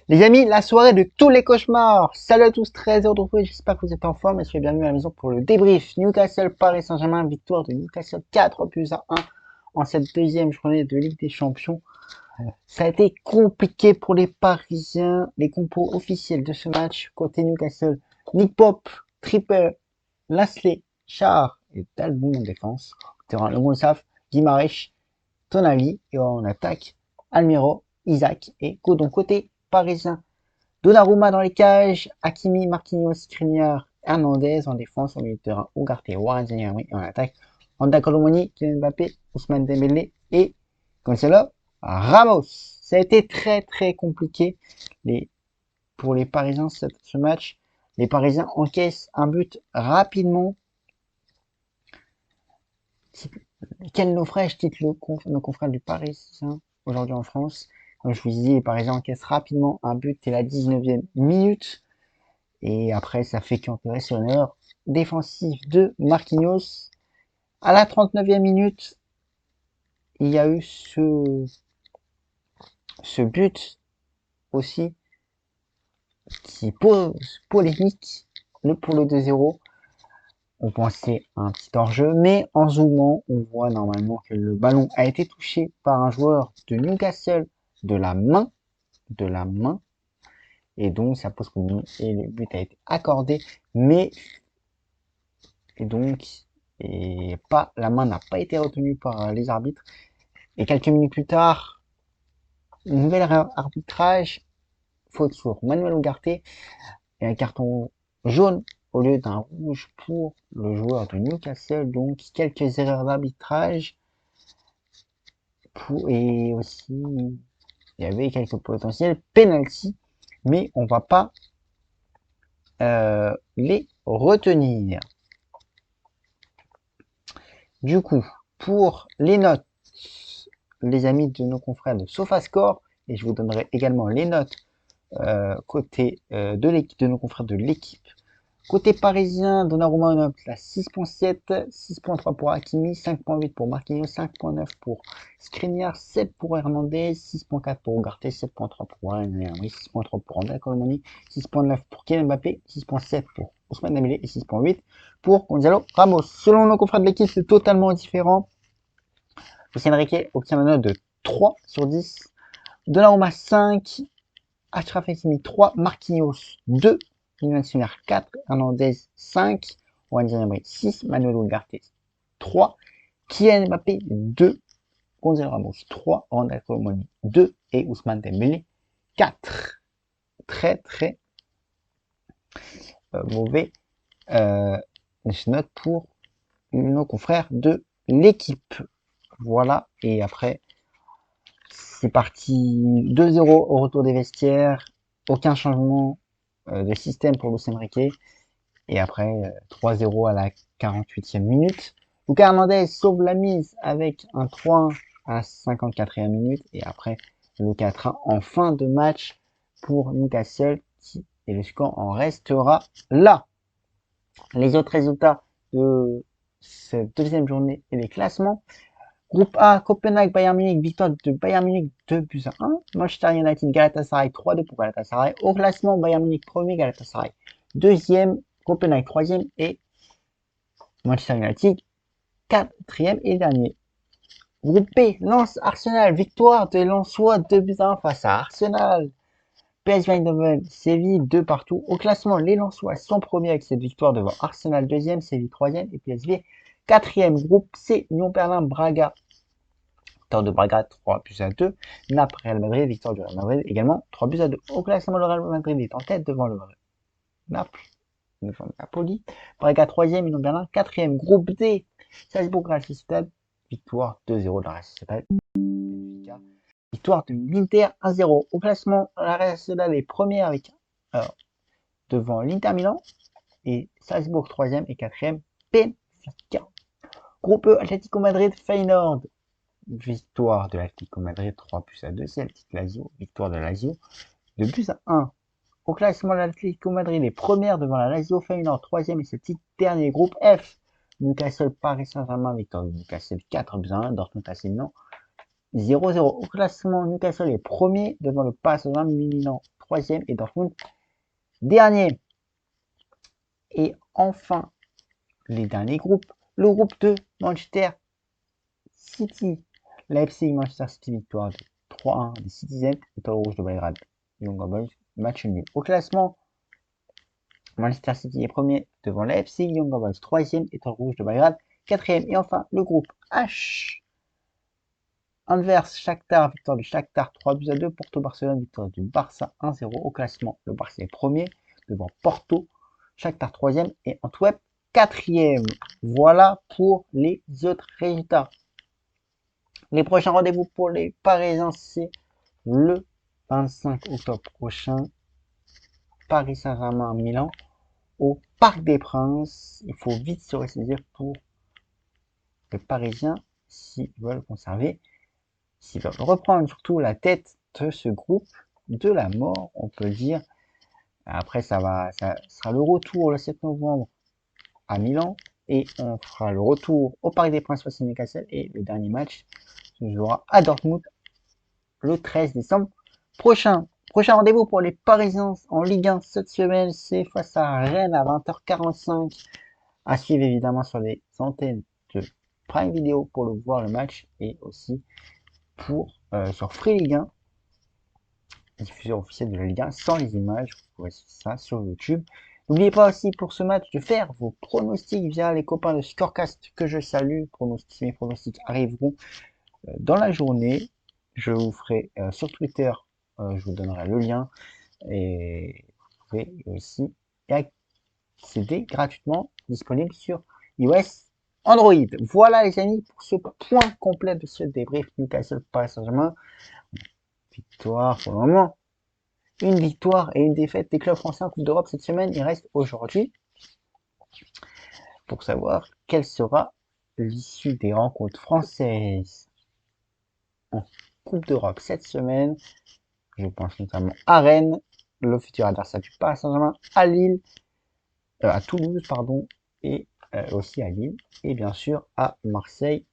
Les amis, la soirée de tous les cauchemars. Salut à tous, très heureux de vous retrouver. J'espère que vous êtes en forme et soyez bienvenus à la maison pour le débrief. Newcastle, Paris Saint-Germain, victoire de Newcastle 4-1 en cette deuxième journée de Ligue des Champions. Ça a été compliqué pour les Parisiens. Les compos officiels de ce match côté Newcastle: Nick Pope, Tripper, Lasley, Char et Dalboum en défense. Terrain Le Moussaf, Guimarães, Tonali, et en attaque Almiro, Isaac et Godon. Côté parisien, Donnarumma dans les cages, Hakimi, Marquinhos, Skriniar, Hernandez en défense, au milieu de terrain, Ugarte, Warren Zagnagui, et en attaque Anda Colomoni, Kylian Mbappé, Ousmane Dembélé et Cancelo Ramos. Ça a été très compliqué pour les Parisiens ce match. Les Parisiens encaissent un but rapidement. Quel naufrage, titre nos confrères du Parisien aujourd'hui en France. Comme je vous disais, les Parisiens encaissent rapidement un but dès la 19e minute. Et après, ça fait qu'empirer sur une erreur défensive de Marquinhos. À la 39e minute, il y a eu ce but aussi qui pose polémique pour le 2-0. On pensait à un petit hors-jeu, mais en zoomant, on voit normalement que le ballon a été touché par un joueur de Newcastle de la main, et donc ça pose problème, et le but a été accordé, mais la main n'a pas été retenue par les arbitres. Et quelques minutes plus tard, nouvel arbitrage, faute sur Manuel Ugarte et un carton jaune au lieu d'un rouge pour le joueur de Newcastle. Donc quelques erreurs d'arbitrage et aussi il y avait quelques potentiels penalty, mais on va pas les retenir. Du coup, pour les notes, les amis de nos confrères de SofaScore, et je vous donnerai également les notes côté de l'équipe, de nos confrères de l'équipe. Côté parisien, Donnarumma note la 6.7, 6.3 pour Hakimi, 5.8 pour Marquinhos, 5.9 pour Skriniar, 7 pour Hernandez, 6.4 pour Ugarte, 7.3 pour Warren Zagnagui, 6.3 pour Anda Colomoni, 6.9 pour Kylian Mbappé, 6.7 pour Ousmane Dembélé et 6.8 pour Gonzalo Ramos. Selon nos confrères de l'équipe, c'est totalement différent. Lucien Riquet obtient la note de 3 sur 10, Donnarumma 5, Achraf Hakimi 3, Marquinhos 2, Skriniar 4, Hernandez 5, Warren Zagnagui 6, Manuel Ugarte 3, Kylian Mbappé 2, Gonzalo Ramos 3, Anda Colomoni 2 et Ousmane Dembélé 4. Très mauvais note pour nos confrères de l'équipe. Voilà, et après c'est parti 2-0 au retour des vestiaires, aucun changement de système pour Lucien Riquet, et après 3-0 à la 48e minute. Lucas Hernandez sauve la mise avec un 3-1 à 54e minute, et après le 4-1 en fin de match pour Newcastle, et le score en restera là. Les autres résultats de cette deuxième journée et les classements: Groupe A, Copenhague, Bayern Munich, victoire de Bayern Munich 2-1. Manchester United, Galatasaray 3-2 pour Galatasaray. Au classement, Bayern Munich premier, Galatasaray deuxième, Copenhague troisième et Manchester United quatrième et dernier. Groupe B, Lens, Arsenal, victoire des Lensois 2-1 face à Arsenal. PSV Eindhoven, Séville 2 partout. Au classement, les Lensois sont premiers avec cette victoire devant Arsenal deuxième, Séville troisième et PSV quatrième. Groupe C, Lyon, Berlin, Braga, victoire de Braga 3-2. Naples, Real Madrid, victoire du Real Madrid également 3-2. Au classement, le Real Madrid est en tête devant le Naples, devant Napoli. Braga 3e, Lyon, Berlin 4e. Groupe D, Salzbourg, Real Sociedad, victoire 2-0 de la Real Sociedad. Victoire de l'Inter 1-0. Au classement, la Real Sociedad est première avec devant l'Inter Milan et Salzbourg 3e et 4e Benfica. Groupe E, Atlético Madrid, Feyenoord, victoire de l'Atlético Madrid 3-2. C'est la petite Lazio, victoire de Lazio 2-1. Au classement, l'Atlético Madrid est première devant la Lazio, Feyenoord 3e et c'est le petit dernier. Groupe F, Newcastle, Paris Saint-Germain, victoire de Newcastle 4-1, Dortmund AC Milan 0-0 au classement. Newcastle est premier devant le Paris Saint-Germain, Milan troisième et Dortmund dernier. Et enfin, les derniers groupes. Le groupe de Manchester City. Leipzig, Manchester City, victoire de 3-1 des Citizens, Étoile Rouge de Belgrade, Young Boys, match nul. Au classement, Manchester City est premier devant Leipzig, Young Boys troisième, Étoile Rouge de Belgrade, quatrième. Et enfin, le groupe H. Anvers, Shakhtar, victoire du Shakhtar 3-2, Porto Barcelone, victoire du Barça 1-0. Au classement, le Barça est premier devant Porto, Shakhtar troisième et Antwerp quatrième. Voilà pour les autres résultats. Les prochains rendez-vous pour les Parisiens, c'est le 25 octobre prochain. Paris Saint-Germain, Milan, au Parc des Princes. Il faut vite se ressaisir pour les Parisiens s'ils veulent conserver, s'ils veulent reprendre surtout la tête de ce groupe de la mort, on peut dire. Après, ça sera le retour le 7 novembre à Milan et on fera le retour au Parc des Princes face à Newcastle et le dernier match se jouera à Dortmund le 13 décembre prochain. Prochain rendez-vous pour les Parisiens en Ligue 1 cette semaine, c'est face à Rennes à 20h45. À suivre évidemment sur les antennes de Prime Video pour le voir le match et aussi pour sur Free Ligue 1, diffusion officielle de la Ligue 1 sans les images. Vous pourrez suivre ça sur YouTube. N'oubliez pas aussi pour ce match de faire vos pronostics via les copains de Scorecast que je salue. Mes pronostics arriveront dans la journée. Je vous ferai sur Twitter, je vous donnerai le lien et vous pouvez aussi accéder gratuitement, disponible sur iOS, Android. Voilà les amis pour ce point complet de ce débrief Newcastle Paris Saint-Germain. Victoire pour le moment. Une victoire et une défaite des clubs français en Coupe d'Europe cette semaine. Il reste aujourd'hui pour savoir quelle sera l'issue des rencontres françaises en Coupe d'Europe cette semaine. Je pense notamment à Rennes, le futur adversaire du Paris Saint-Germain, à Lille, à Toulouse, pardon, et aussi à Lille, et bien sûr à Marseille.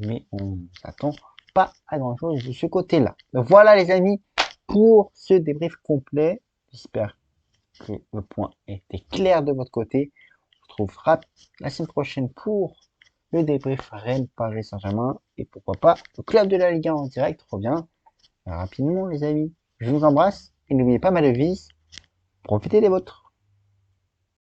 Mais on s'attend pas à grand chose de ce côté-là. Donc voilà les amis pour ce débrief complet. J'espère que le point était clair de votre côté. On se retrouvera la semaine prochaine pour le débrief Rennes Paris Saint-Germain et pourquoi pas le club de la Ligue 1 en direct revient rapidement les amis. Je vous embrasse et n'oubliez pas ma devise, profitez des vôtres.